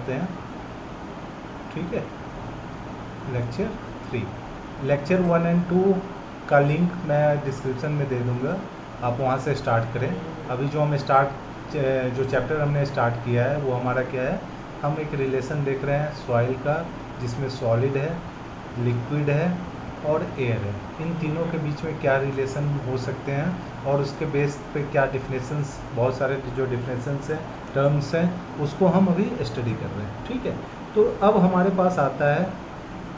करते हैं, ठीक है। लेक्चर 3, लेक्चर 1 एंड 2 का लिंक मैं डिस्क्रिप्शन में दे दूंगा, आप वहाँ से स्टार्ट करें। अभी जो जो चैप्टर हमने स्टार्ट किया है वो हमारा क्या है, हम एक रिलेशन देख रहे हैं सॉइल का, जिसमें सॉलिड है, लिक्विड है और एयर है। इन तीनों के बीच में क्या रिलेशन हो सकते हैं और उसके बेस पे क्या डिफिनेशंस, बहुत सारे जो डिफिनेशंस हैं, टर्म्स हैं, उसको हम अभी स्टडी कर रहे हैं, ठीक है। तो अब हमारे पास आता है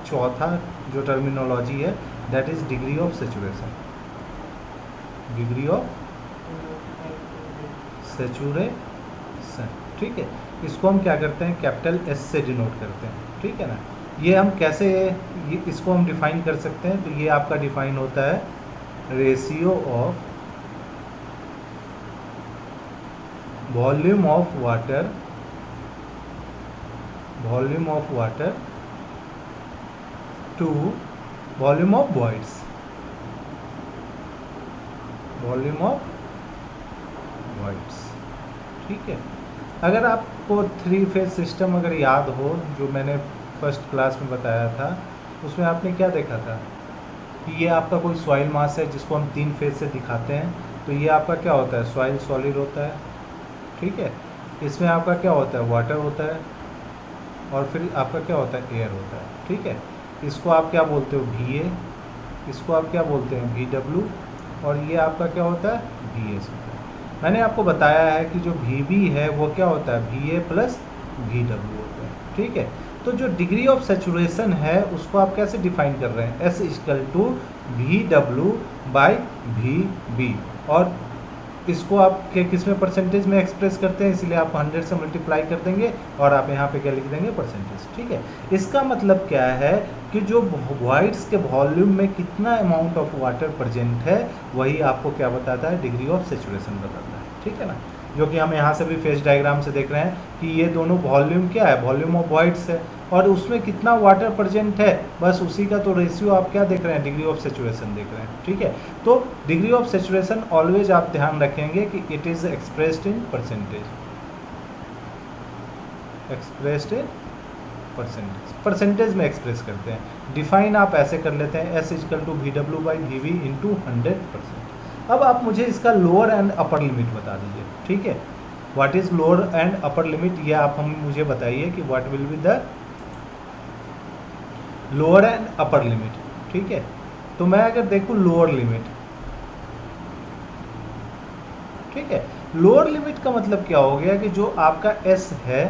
चौथा जो टर्मिनोलॉजी है, that is degree of saturation. Degree of saturation, ठीक है। इसको हम क्या करते हैं, कैपिटल एस से डिनोट करते हैं, ठीक है ना। ये हम कैसे इसको हम डिफाइन कर सकते हैं, तो ये आपका डिफाइन होता है ratio of volume of water, volume of water to volume of voids, volume of voids, ठीक है। अगर आपको 3 फेज सिस्टम अगर याद हो, जो मैंने फर्स्ट क्लास में बताया था, उसमें आपने क्या देखा था कि ये आपका कोई सॉइल मास है जिसको हम 3 फेज से दिखाते हैं। तो ये आपका क्या होता है, सॉइल सॉलिड होता है, ठीक है। इसमें आपका क्या होता है, वाटर होता है, और फिर आपका क्या होता है, एयर होता है, ठीक है। इसको आप क्या बोलते हो, VA, इसको आप क्या बोलते हैं, VW, और ये आपका क्या होता है, VS होता है। मैंने आपको बताया है कि जो VB है वो क्या होता है, VA प्लस VW होता है, ठीक है। तो जो डिग्री ऑफ सेचुरेशन है उसको आप कैसे डिफाइन कर रहे हैं, S equal to VW by VB, और इसको आप किस में परसेंटेज में एक्सप्रेस करते हैं, इसलिए आप 100 से मल्टीप्लाई कर देंगे और आप यहाँ पे क्या लिख देंगे, परसेंटेज, ठीक है। इसका मतलब क्या है कि जो वॉइड्स के वॉल्यूम में कितना अमाउंट ऑफ वाटर प्रेजेंट है, वही आपको क्या बताता है, डिग्री ऑफ सेचुरेशन बताता है, ठीक है ना। जो कि हम यहाँ से भी फेज डायग्राम से देख रहे हैं कि ये दोनों वॉल्यूम क्या है, वॉल्यूम ऑफ वॉइड्स है, और उसमें कितना वाटर प्रेजेंट है, बस उसी का तो रेशियो आप क्या देख रहे हैं, डिग्री ऑफ सेचुरेशन देख रहे हैं, ठीक है। तो डिग्री ऑफ सेचुरेशन ऑलवेज आप ध्यान रखेंगे कि it is expressed in percentage, expressed in percentage, percentage में एक्सप्रेस करते हैं। डिफाइन आप ऐसे कर लेते हैं, S equal to VW by VB into 100%। अब आप मुझे इसका लोअर एंड अपर लिमिट बता दीजिए, ठीक है। What is lower and upper limit, ये आप हम मुझे बताइए कि what will be the lower and upper limit, ठीक है। तो मैं अगर देखूं लोअर लिमिट, ठीक है, लोअर लिमिट का मतलब क्या हो गया कि जो आपका S है,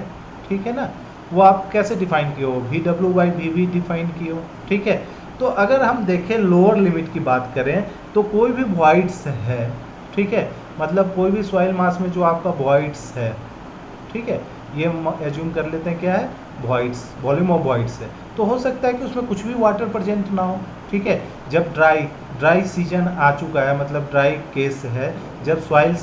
ठीक है ना, वो आप कैसे डिफाइन किए हो, VW बाई VB डिफाइन किए हो, ठीक है। तो अगर हम देखें लोअर लिमिट की बात करें, तो कोई भी वॉइड्स है, ठीक है, मतलब कोई भी सॉइल मास में जो आपका वॉइड्स है, ठीक है, ये एज्यूम कर लेते हैं क्या है, वॉइड्स, वॉल्यूम ऑफ वॉइड्स है, तो हो सकता है कि उसमें कुछ भी वाटर प्रेजेंट ना हो, ठीक है। जब ड्राई सीजन आ चुका है, मतलब ड्राई केस है, जब सॉइल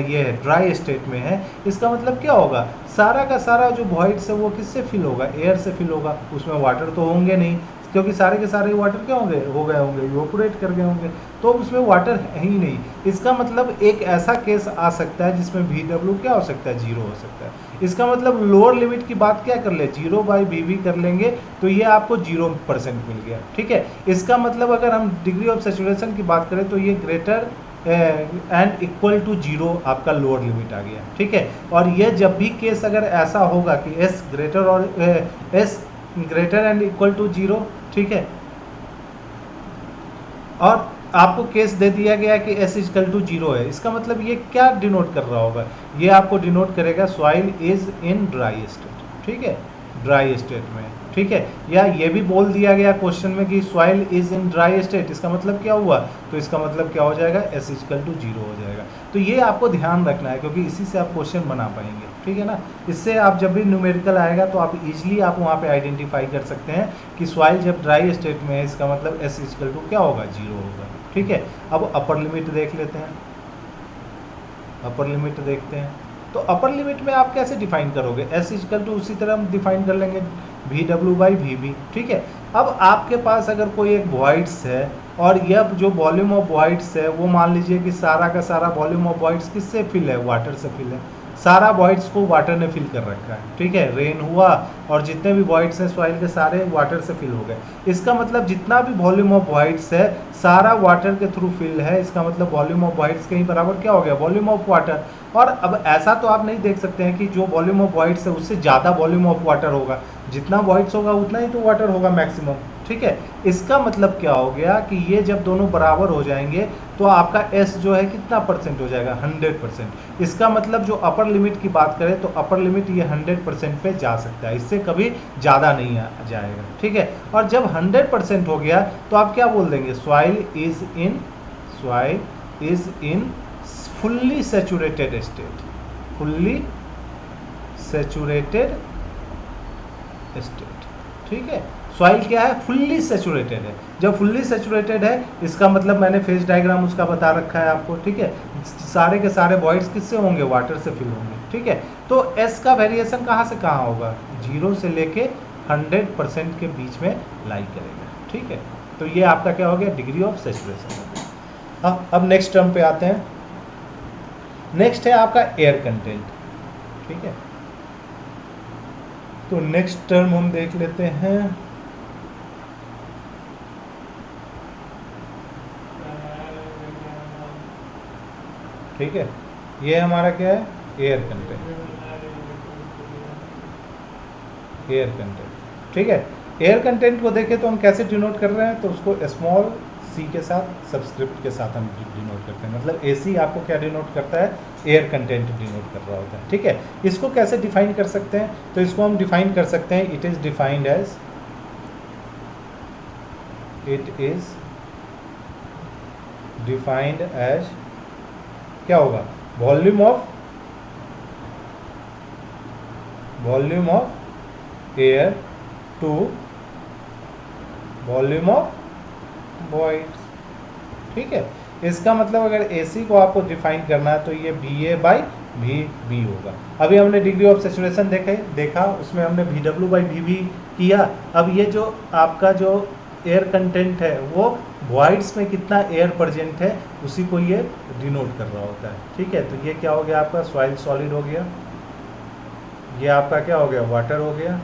ये ड्राई स्टेट में है, इसका मतलब क्या होगा, सारा का सारा जो वॉइड्स है वो किससे फिल होगा, एयर से फिल होगा, उसमें वाटर तो होंगे नहीं, क्योंकि सारे के सारे वाटर क्या होंगे, हो गए होंगे, इवोपोरेट कर गए होंगे, तो उसमें वाटर है ही नहीं। इसका मतलब एक ऐसा केस आ सकता है जिसमें VW क्या हो सकता है, 0 हो सकता है। इसका मतलब लोअर लिमिट की बात क्या कर ले, 0 बाई VB कर लेंगे, तो ये आपको 0% मिल गया, ठीक है। इसका मतलब अगर हम डिग्री ऑफ सेचुरेशन की बात करें तो ये ग्रेटर एंड इक्वल टू 0 आपका लोअर लिमिट आ गया, ठीक है। और ये जब भी केस अगर ऐसा होगा कि S ग्रेटर और S greater and equal to 0, ठीक है, और आपको केस दे दिया गया कि S इक्वल टू 0 है, इसका मतलब ये क्या डिनोट कर रहा होगा, ये आपको डिनोट करेगा soil is in dry state, ठीक है, ड्राई स्टेट में, ठीक है। या ये भी बोल दिया गया क्वेश्चन में कि soil is in dry state, इसका मतलब क्या हुआ, तो इसका मतलब क्या हो जाएगा, S इक्वल टू 0 हो जाएगा। तो ये आपको ध्यान रखना है, क्योंकि इसी से आप क्वेश्चन बना पाएंगे, ठीक है ना। इससे आप जब भी न्यूमेरिकल आएगा तो आप इजीली आप वहाँ पे आइडेंटिफाई कर सकते हैं कि सॉइल जब ड्राई स्टेट में है, इसका मतलब S इक्वल टू क्या होगा, 0 होगा, ठीक है। अब अपर लिमिट देख लेते हैं, अपर लिमिट देखते हैं। तो अपर लिमिट में आप कैसे डिफाइन करोगे, S इक्वल टू उसी तरह हम डिफाइन कर लेंगे, VW बाई VB, ठीक है। अब आपके पास अगर कोई एक वॉइड्स है और यह जो वॉल्यूम ऑफ वॉइड्स है वो मान लीजिए कि सारा का सारा वॉल्यूम ऑफ वॉइड्स किससे फिल है, वाटर से फिल है, सारा वॉइड्स को वाटर ने फिल कर रखा है, ठीक है, रेन हुआ और जितने भी वॉइड्स हैं सॉइल के सारे वाटर से फिल हो गए। इसका मतलब जितना भी वॉल्यूम ऑफ वॉइड्स है सारा वाटर के थ्रू फिल है, इसका मतलब वॉल्यूम ऑफ वॉइड्स के ही बराबर क्या हो गया, वॉल्यूम ऑफ वाटर। और अब ऐसा तो आप नहीं देख सकते हैं कि जो वॉल्यूम ऑफ वॉइड्स है उससे ज़्यादा वॉल्यूम ऑफ वाटर होगा, जितना वॉइड्स होगा उतना ही तो वाटर होगा मैक्सिमम, ठीक है। इसका मतलब क्या हो गया कि ये जब दोनों बराबर हो जाएंगे तो आपका S जो है कितना परसेंट हो जाएगा, 100%। इसका मतलब जो अपर लिमिट की बात करें तो अपर लिमिट ये 100% पे जा सकता है, इससे कभी ज़्यादा नहीं जाएगा, ठीक है। और जब 100% हो गया तो आप क्या बोल देंगे, soil is in fully saturated state, fully saturated state, ठीक है। सॉइल क्या है, फुल्ली सैचुरेटेड है। जब फुल्ली सैचुरेटेड है इसका मतलब मैंने फेज डायग्राम उसका बता रखा है आपको, ठीक है। सारे के सारे वॉइड्स किससे होंगे, वाटर से फिल होंगे, ठीक है। तो एस का वेरिएशन कहाँ से कहाँ होगा, 0 से लेके 100% के बीच में लाई करेगा, ठीक है। तो ये आपका क्या हो गया, डिग्री ऑफ सैचुरेशन। अब नेक्स्ट टर्म पे आते हैं। नेक्स्ट है आपका एयर कंटेंट, ठीक है। तो नेक्स्ट टर्म हम देख लेते हैं, ठीक है। ये हमारा क्या है, एयर कंटेंट, एयर कंटेंट, ठीक है। एयर कंटेंट को देखें तो हम कैसे डिनोट कर रहे हैं, तो उसको स्मॉल सी के साथ सबस्क्रिप्ट के साथ हम डिनोट करते हैं। मतलब एसी आपको क्या डिनोट करता है, एयर कंटेंट डिनोट कर रहा होता है, ठीक है। इसको कैसे डिफाइन कर सकते हैं, तो इसको हम डिफाइन कर सकते हैं, इट इज डिफाइंड एज क्या होगा, volume of air to volume of voids, ठीक है। इसका मतलब अगर AC को आपको डिफाइन करना है तो ये VA/VB होगा। अभी हमने डिग्री ऑफ सैचुरेशन देखा उसमें हमने VW/VB किया। अब ये जो आपका जो एयर कंटेंट है वो वॉइड्स में कितना एयर प्रेजेंट है उसी को ये डिनोट कर रहा होता है, ठीक है। तो ये क्या हो गया आपका, सॉइल सॉलिड हो गया, ये आपका क्या हो गया, वाटर हो गया,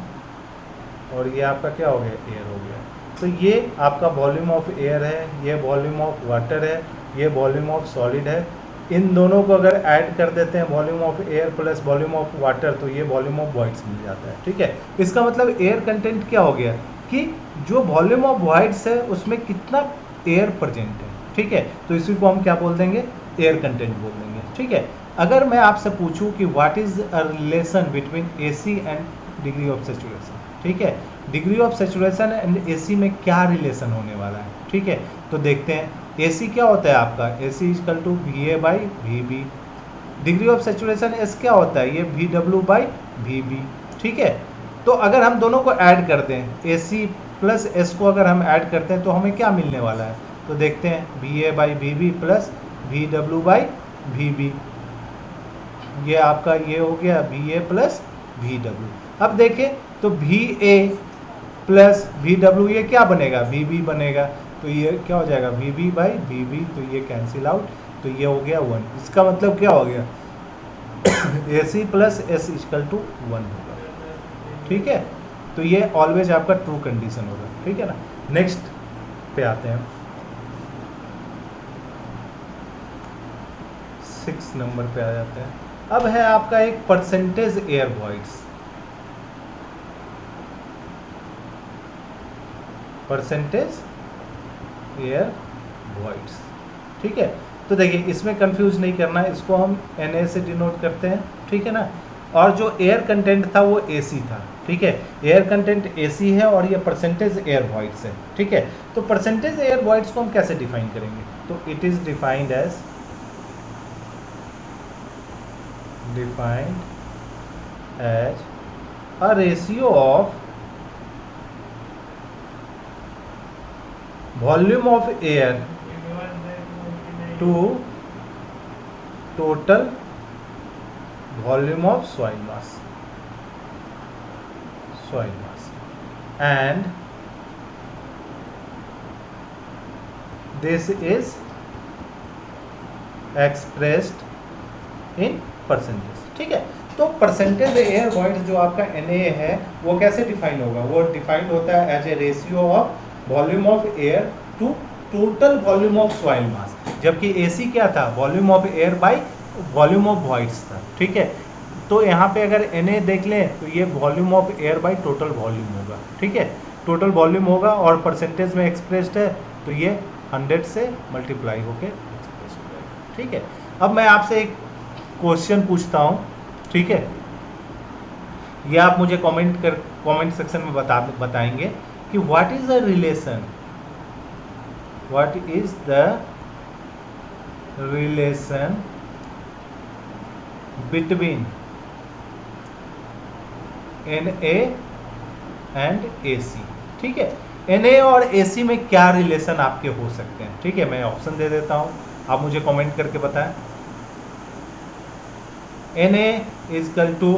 और ये आपका क्या हो गया, एयर हो गया। तो ये आपका वॉल्यूम ऑफ एयर है, ये वॉल्यूम ऑफ वाटर है, ये वॉल्यूम ऑफ सॉलिड है। इन दोनों को अगर ऐड कर देते हैं, volume of air plus volume of water, तो ये वॉल्यूम ऑफ वॉइड्स मिल जाता है, ठीक है। इसका मतलब एयर कंटेंट क्या हो गया कि जो वॉल्यूम ऑफ वॉइड्स है उसमें कितना एयर प्रेजेंट है, ठीक है। तो इसी को हम क्या बोल देंगे, एयर कंटेंट बोल देंगे, ठीक है। अगर मैं आपसे पूछूं कि what is a relation between AC and degree of saturation, ठीक है, degree of saturation and AC में क्या रिलेशन होने वाला है, ठीक है। तो देखते हैं, AC क्या होता है आपका, AC equal to VA/VB। Degree of saturation S क्या होता है, ये VW/VB, ठीक है। तो अगर हम दोनों को ऐड करते हैं, AC प्लस S को अगर हम ऐड करते हैं तो हमें क्या मिलने वाला है, तो देखते हैं VA/VB प्लस VW/VB, ये आपका ये हो गया VA प्लस VW। अब देखें तो VA प्लस VW ये क्या बनेगा, VB बनेगा, तो ये क्या हो जाएगा, VB/VB, तो ये कैंसिल आउट, तो ये हो गया 1। इसका मतलब क्या हो गया AC plus S equal to 1 होगा, ठीक है। तो ये ऑलवेज आपका ट्रू कंडीशन होगा, ठीक है ना। नेक्स्ट पे आते हैं, 6 नंबर पे आ जाते हैं। अब है आपका एक percentage air voids, percentage air voids, ठीक है। तो देखिए इसमें कंफ्यूज नहीं करना है, इसको हम Na से डिनोट करते हैं, ठीक है ना। और जो एयर कंटेंट था वो AC था, ठीक है। एयर कंटेंट AC है और ये परसेंटेज एयर वॉइड्स है, ठीक है। तो परसेंटेज एयर वॉइड्स को हम कैसे डिफाइन करेंगे, तो it is defined as a ratio of volume of air to total volume of soil mass, and this is expressed in percentage, ठीक है। तो परसेंटेज एयर वॉइड जो आपका Na है वो कैसे डिफाइन होगा, वो डिफाइंड होता है as a ratio of volume of air to total volume of soil mass, जबकि AC क्या था, volume of air by volume of voids था। ठीक है, तो यहाँ पे अगर Na देख लें तो ये volume of air bye total volume होगा। ठीक है, टोटल वॉल्यूम होगा और परसेंटेज में एक्सप्रेस्ड है तो ये 100 से मल्टीप्लाई होके एक्सप्रेस हो जाएगा। ठीक है, अब मैं आपसे एक क्वेश्चन पूछता हूँ। ठीक है, ये आप मुझे कमेंट सेक्शन में बताएंगे कि what is the relation between Na and AC। ठीक है, Na और AC में क्या रिलेशन आपके हो सकते हैं। ठीक है, मैं ऑप्शन दे देता हूं, आप मुझे कमेंट करके बताएं। Na equal to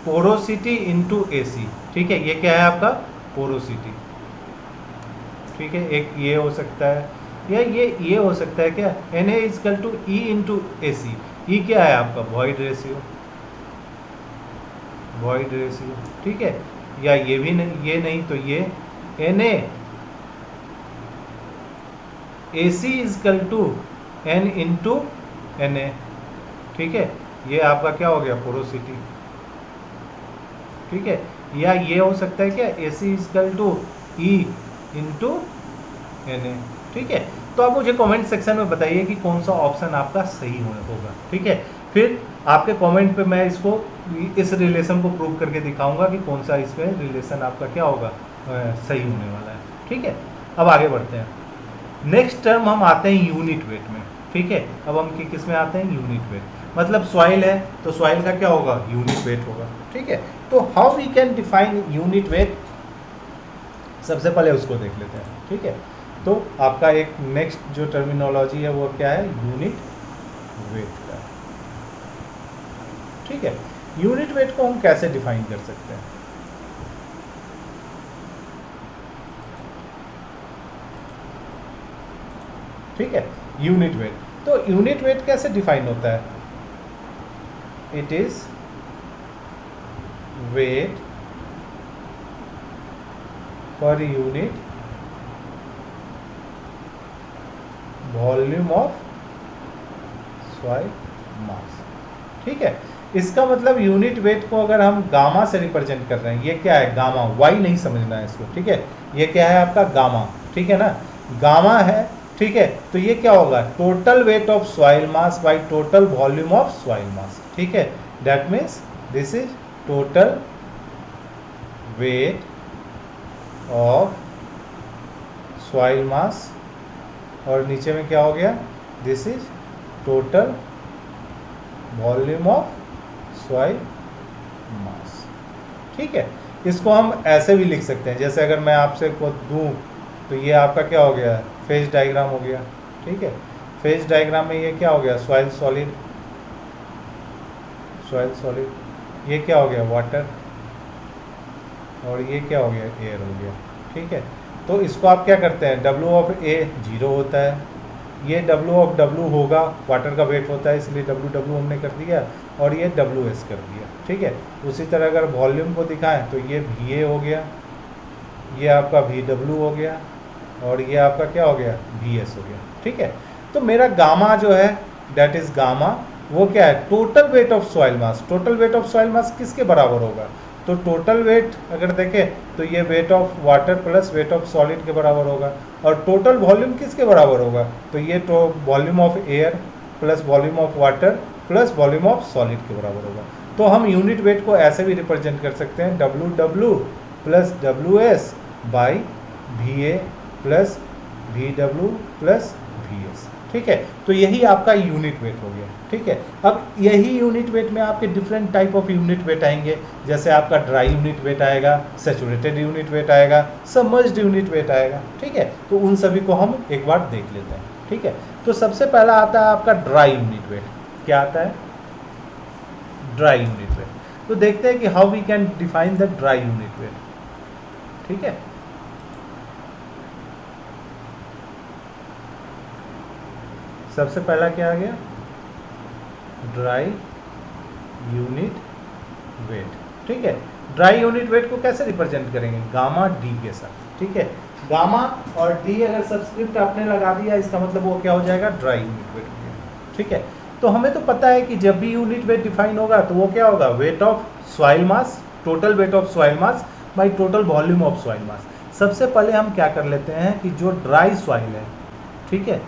porosity into AC। ठीक है, ये क्या है आपका पोरोसिटी। ठीक है, एक ये हो सकता है या ये हो सकता है क्या, Na equal to E into AC। E क्या है आपका वॉइड रेशियो। ठीक है, या ये भी नहीं, ये नहीं तो ये Na AC equal to N into Na। ठीक है, ये आपका क्या हो गया पोरोसिटी। ठीक है, या ये हो सकता है क्या AC equal to E into Na। ठीक है, तो आप मुझे कमेंट सेक्शन में बताइए कि कौन सा ऑप्शन आपका सही होगा। ठीक है, फिर आपके कमेंट पे मैं इसको इस रिलेशन को प्रूव करके दिखाऊंगा कि कौन सा इसमें रिलेशन आपका क्या होगा सही होने वाला है। ठीक है, अब आगे बढ़ते हैं। नेक्स्ट टर्म हम आते हैं यूनिट वेट में। ठीक है, अब हम किस में आते हैं, यूनिट वेट। मतलब सॉइल है तो सॉइल का क्या होगा, यूनिट वेट होगा। ठीक है, तो how we can define unit weight, सबसे पहले उसको देख लेते हैं। ठीक है, तो आपका एक नेक्स्ट जो टर्मिनोलॉजी है वो क्या है, यूनिट वेट का। ठीक है, यूनिट वेट को हम कैसे डिफाइन कर सकते हैं। ठीक है, यूनिट वेट, तो यूनिट वेट कैसे डिफाइन होता है, it is weight per unit volume of soil mass. ठीक है, इसका मतलब यूनिट वेट को अगर हम गामा से रिप्रेजेंट कर रहे हैं, ये क्या है गामा, वाई नहीं समझना है इसको। ठीक है, ये क्या है आपका गामा। ठीक है ना, गामा है। ठीक है, तो ये क्या होगा, total weight of soil mass by total volume of soil mass. ठीक है, that means this is total weight of soil मास, और नीचे में क्या हो गया, this is total volume of soil mass. ठीक है, इसको हम ऐसे भी लिख सकते हैं, जैसे अगर मैं आपसे को दूं तो ये आपका क्या हो गया, फेज डायग्राम हो गया। ठीक है, फेज डायग्राम में ये क्या हो गया, सॉइल सॉलिड, ये क्या हो गया वाटर, और ये क्या हो गया एयर हो गया। ठीक है, तो इसको आप क्या करते हैं, W ऑफ A 0 होता है, ये W ऑफ W होगा, वाटर का वेट होता है इसलिए W हमने कर दिया, और ये WS कर दिया। ठीक है, उसी तरह अगर वॉल्यूम को दिखाएं तो ये VA हो गया, ये आपका VW हो गया, और ये आपका क्या हो गया VS हो गया। ठीक है, तो मेरा गामा जो है दैट इज गामा, वो क्या है, total weight of soil mass. Total weight of soil मास किसके बराबर होगा, तो टोटल वेट अगर देखें तो ये weight of water plus weight of solid के बराबर होगा, और टोटल वॉल्यूम किसके बराबर होगा, तो ये तो volume of air plus volume of water plus volume of solid के बराबर होगा। तो हम यूनिट वेट को ऐसे भी रिप्रेजेंट कर सकते हैं, WW plus WS by VA plus VW plus VS। ठीक है, तो यही आपका यूनिट वेट हो गया। ठीक है, अब यही यूनिट वेट में आपके different type of unit weight आएंगे, जैसे आपका ड्राई यूनिट वेट आएगा, सैचुरेटेड यूनिट वेट आएगा, सबमर्ज्ड यूनिट वेट आएगा। ठीक है, तो उन सभी को हम एक बार देख लेते हैं। ठीक है, तो सबसे पहला आता है आपका ड्राई यूनिट वेट। क्या आता है, ड्राई यूनिट वेट। तो देखते हैं कि how we can define the dry unit weight. ठीक है, सबसे पहला क्या आ गया, ड्राई यूनिट वेट, ठीक है। ड्राई यूनिट वेट को कैसे रिप्रेजेंट करेंगे, गामा डी के साथ, ठीक है। गामा और डी अगर सब्सक्रिप्ट आपने लगा दिया, इसका मतलब वो क्या हो जाएगा, ड्राई यूनिट वेट हो गया, ठीक है। तो हमें तो पता है कि जब भी यूनिट वेट डिफाइन होगा तो वो क्या होगा, weight of soil mass, total weight of soil mass by total volume of soil मास। सबसे पहले हम क्या कर लेते हैं कि जो ड्राई सॉइल है, ठीक है,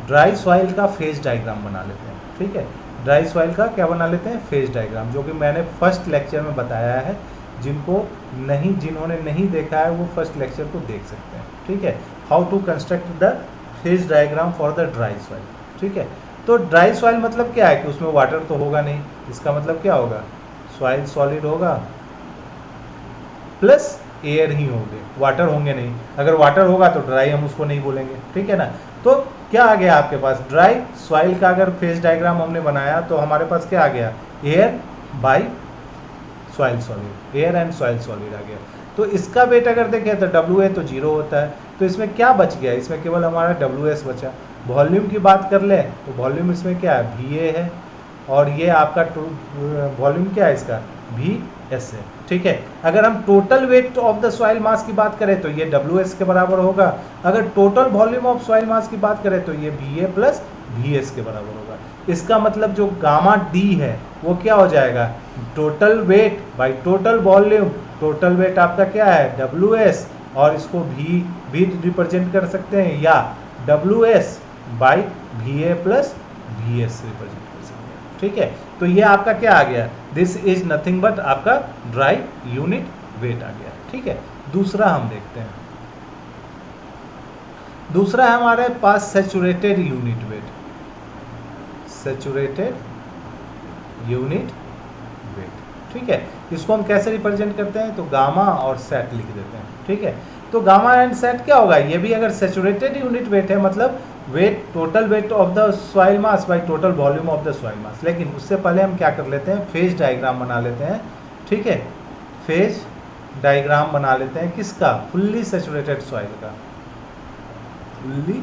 ड्राई सॉइल का फेज डायग्राम बना लेते हैं, ठीक है। ड्राई सॉइल का क्या बना लेते हैं, फेज डायग्राम, जो कि मैंने फर्स्ट लेक्चर में बताया है। जिन्होंने नहीं देखा है वो फर्स्ट लेक्चर को देख सकते हैं, ठीक है। How to construct the phase diagram for the dry soil, ठीक है। तो ड्राई सॉइल मतलब क्या है कि उसमें वाटर तो होगा नहीं, इसका मतलब क्या होगा, सॉइल सॉलिड होगा प्लस एयर ही होंगे, वाटर होंगे नहीं। अगर वाटर होगा तो ड्राई हम उसको नहीं बोलेंगे, ठीक है ना। तो क्या आ गया आपके पास, ड्राई सॉइल का अगर फेज डायग्राम हमने बनाया तो हमारे पास क्या आ गया, air by soil solid, air and soil solid आ गया। तो इसका वेट अगर देखें तो WA तो 0 होता है, तो इसमें क्या बच गया, इसमें केवल हमारा WS बचा। वॉल्यूम की बात कर ले तो वॉल्यूम इसमें क्या है, VA है, और ये आपका वॉल्यूम क्या है इसका, VS है, ठीक है। अगर हम total weight of the soil मास की बात करें तो ये WS के बराबर होगा। अगर टोटल वॉल्यूम ऑफ सॉइल मास की बात करें तो ये VA प्लस VS के बराबर होगा। इसका मतलब जो गामा डी है वो क्या हो जाएगा, total weight by total volume. Total weight आपका क्या है, WS, और इसको भी रिप्रेजेंट कर सकते हैं, या WS by VA plus VS represent कर सकते हैं, ठीक है। तो ये आपका क्या आ गया, दिस इज नथिंग बट आपका ड्राई यूनिट वेट आ गया, ठीक है। दूसरा हम देखते हैं, दूसरा है हमारे पास saturated unit weight, saturated unit weight, ठीक है। इसको हम कैसे रिप्रेजेंट करते हैं, तो गामा और सेट लिख देते हैं, ठीक है। तो गामा एंड सेट क्या होगा, ये भी अगर सैचुरेटेड यूनिट वेट है, मतलब weight, total weight of the soil mass by total volume of the soil mass. लेकिन उससे पहले हम क्या कर लेते हैं, फेज डायग्राम बना लेते हैं, ठीक है। फेज डायग्राम बना लेते हैं किसका, फुल्ली सैचुरेटेड सॉइल का, फुल्ली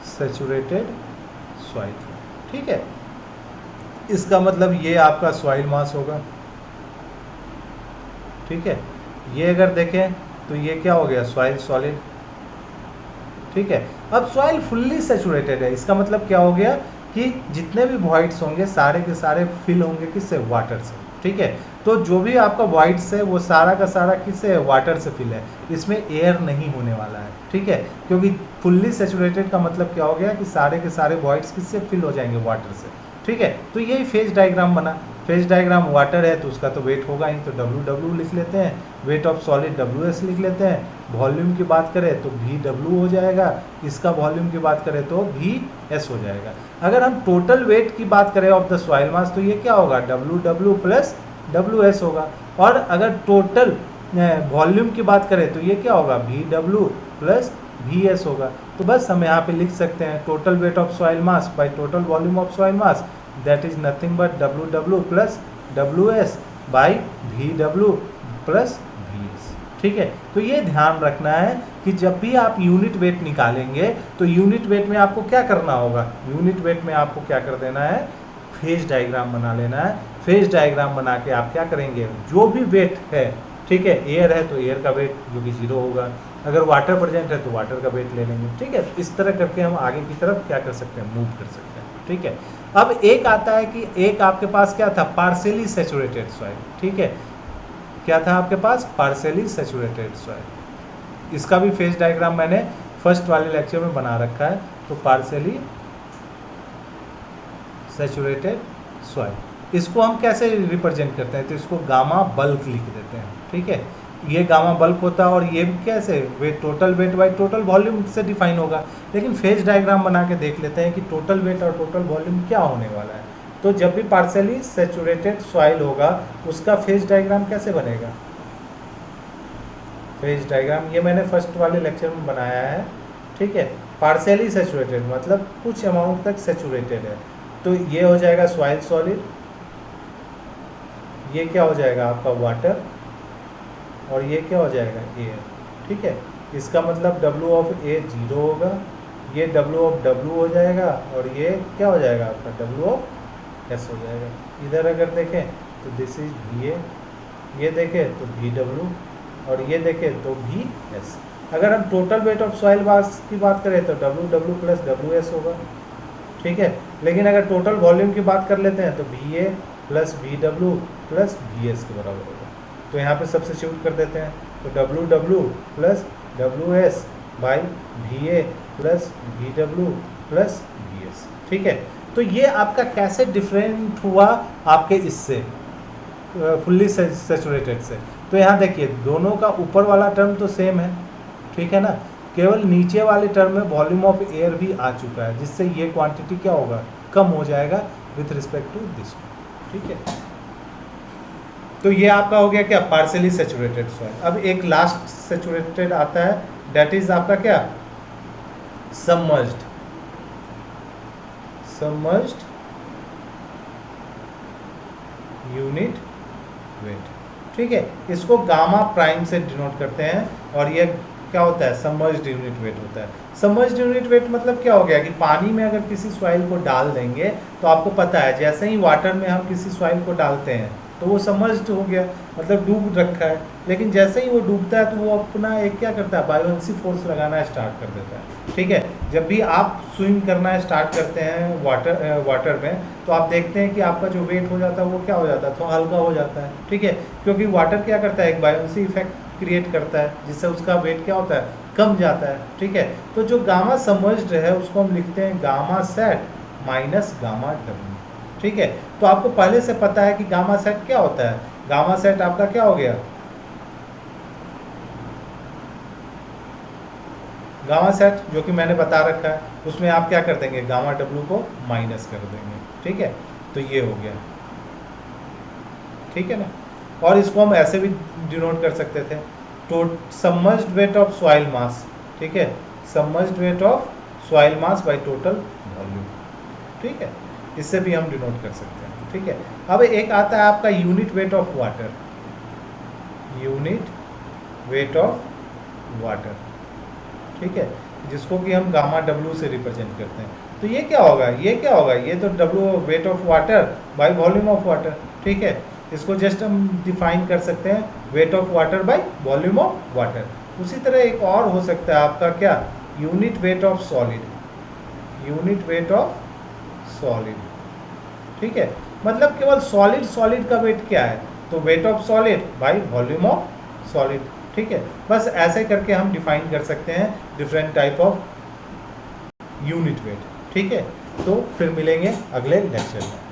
सैचुरेटेड सॉइल, ठीक है। इसका मतलब ये आपका सॉइल मास होगा, ठीक है। ये अगर देखें तो ये क्या हो गया, सॉइल सॉलिड, ठीक है। अब सॉइल फुल्ली सैचुरेटेड है, इसका मतलब क्या हो गया कि जितने भी वॉइड्स होंगे सारे के सारे फिल होंगे किससे, वाटर से, ठीक है। तो जो भी आपका वॉइड्स है वो सारा का सारा किससे है, वाटर से फिल है, इसमें एयर नहीं होने वाला है, ठीक है। क्योंकि फुल्ली सैचुरेटेड का मतलब क्या हो गया कि सारे के सारे वॉइड्स किससे फिल हो जाएंगे, वाटर से, ठीक है। तो यही फेज डायग्राम बना। फेज डायग्राम वाटर है तो उसका तो वेट होगा ही, तो WW लिख लेते हैं, वेट ऑफ सॉलिड WS लिख लेते हैं। वॉल्यूम की बात करें तो VW हो जाएगा, इसका वॉल्यूम की बात करें तो VS हो जाएगा। अगर हम टोटल वेट की बात करें ऑफ द सॉइल मास तो ये क्या होगा, WW प्लस WS होगा। और अगर टोटल वॉल्यूम की बात करें तो ये क्या होगा, VW प्लस VS होगा। तो बस हम यहाँ पे लिख सकते हैं total weight of soil mass by total volume of soil mass, that is nothing but WW plus WS by VW plus VS, ठीक है। तो ये ध्यान रखना है कि जब भी आप यूनिट वेट निकालेंगे तो यूनिट वेट में आपको क्या करना होगा, यूनिट वेट में आपको क्या कर देना है, फेज डायग्राम बना लेना है। फेज डायग्राम बना के आप क्या करेंगे, जो भी वेट है, ठीक है, एयर है तो एयर का वेट जो कि 0 होगा, अगर वाटर प्रेजेंट है तो वाटर का वेट ले लेंगे, ठीक है। इस तरह करके हम आगे की तरफ क्या कर सकते हैं, मूव कर सकते हैं, ठीक है। अब एक आता है कि एक आपके पास क्या था, पार्शियली सैचुरेटेड सॉइल, ठीक है। क्या था आपके पास, पार्शियली सैचुरेटेड सॉइल। इसका भी फेज डायग्राम मैंने फर्स्ट वाले लेक्चर में बना रखा है। तो पार्शियली सैचुरेटेड सॉइल, इसको हम कैसे रिप्रेजेंट करते हैं, तो इसको गामा बल्क लिख देते हैं, ठीक है। ये गामा बल्क होता है और ये कैसे, weight, total weight by total volume से डिफाइन होगा। लेकिन फेज डायग्राम बना के देख लेते हैं कि टोटल वेट और टोटल वॉल्यूम क्या होने वाला है। तो जब भी पार्शियली सैचुरेटेड सॉइल होगा उसका फेज डायग्राम कैसे बनेगा, फेज डायग्राम ये मैंने फर्स्ट वाले लेक्चर में बनाया है, ठीक है। पार्शियली सैचुरेटेड मतलब कुछ अमाउंट तक सैचुरेटेड है, तो ये हो जाएगा सॉइल सॉलिड, ये क्या हो जाएगा आपका वाटर, और ये क्या हो जाएगा एयर, ठीक है। इसका मतलब W ऑफ A 0 होगा, ये W ऑफ W हो जाएगा, और ये क्या हो जाएगा आपका W ऑफ एस हो जाएगा। इधर अगर देखें तो दिस इज वी ए, ये देखें तो वी डब्ल्यू, और ये देखें तो वी एस। अगर हम टोटल वेट ऑफ सॉइल मास की बात करें तो W W plus W S होगा, ठीक है। लेकिन अगर टोटल वॉल्यूम की बात कर लेते हैं तो V A plus V W plus V S के बराबर होगा। तो यहाँ पे सब्स्टिट्यूट कर देते हैं, तो W W plus W S by V A plus V W plus V S, ठीक है। तो ये आपका कैसे डिफरेंट हुआ आपके इससे फुल्ली सेचुरेटेड से। तो यहाँ देखिए दोनों का ऊपर वाला टर्म तो सेम है, ठीक है ना, केवल नीचे वाले टर्म में वॉल्यूम ऑफ एयर भी आ चुका है, जिससे ये क्वांटिटी क्या होगा, कम हो जाएगा विथ रिस्पेक्ट टू दिस, ठीक है। तो ये आपका हो गया क्या, पार्शियली सेचुरेटेड सॉइल। अब एक लास्ट सेचुरेटेड आता है, दैट इज आपका क्या, सबमर्ज्ड। सबमर्ज्ड यूनिट वेट, ठीक है। इसको गामा प्राइम से डिनोट करते हैं, और ये क्या होता है, सबमर्ज्ड यूनिट वेट होता है। सबमर्ज्ड यूनिट वेट मतलब क्या हो गया कि पानी में अगर किसी सॉइल को डाल देंगे तो आपको पता है जैसे ही वाटर में हम किसी सॉइल को डालते हैं तो वो सबमर्ज्ड हो गया, मतलब डूब रखा है। लेकिन जैसे ही वो डूबता है तो वो अपना एक क्या करता है, बायोलेंसी फोर्स लगाना स्टार्ट कर देता है, ठीक है। जब भी आप स्विम करना स्टार्ट करते हैं वाटर में, तो आप देखते हैं कि आपका जो वेट हो जाता है वो क्या हो जाता है, थोड़ा हल्का हो जाता है, ठीक है। क्योंकि वाटर क्या करता है, एक बायोलेंसी इफेक्ट क्रिएट करता है, जिससे उसका वेट क्या होता है, कम जाता है, ठीक है। तो जो गामा सबमर्ज्ड है उसको हम लिखते हैं gamma sat minus gamma W, ठीक है। तो आपको पहले से पता है कि गामा सेट क्या होता है, गामा सेट आपका क्या हो गया, गामा सेट जो कि मैंने बता रखा है, उसमें आप क्या कर देंगे, गामा डब्ल्यू को माइनस कर देंगे, ठीक है। तो ये हो गया, ठीक है ना। और इसको हम ऐसे भी डिनोट कर सकते थे, तो submerged weight of soil mass, ठीक है, submerged weight of soil mass by total volume, ठीक है। इससे भी हम डिनोट कर सकते हैं, ठीक है। अब एक आता है आपका unit weight of water, unit weight of water, ठीक है, जिसको कि हम गामा डब्ल्यू से रिप्रेजेंट करते हैं। तो ये क्या होगा, ये क्या होगा, ये तो W weight of water bye volume of water, ठीक है। इसको जस्ट हम डिफाइन कर सकते हैं, weight of water bye volume of water. उसी तरह एक और हो सकता है आपका क्या, unit weight of solid, unit weight of solid, ठीक है। मतलब केवल सॉलिड का वेट क्या है, तो weight of solid bye volume of solid, ठीक है। बस ऐसे करके हम डिफाइन कर सकते हैं different type of unit weight, ठीक है। तो फिर मिलेंगे अगले लेक्चर में।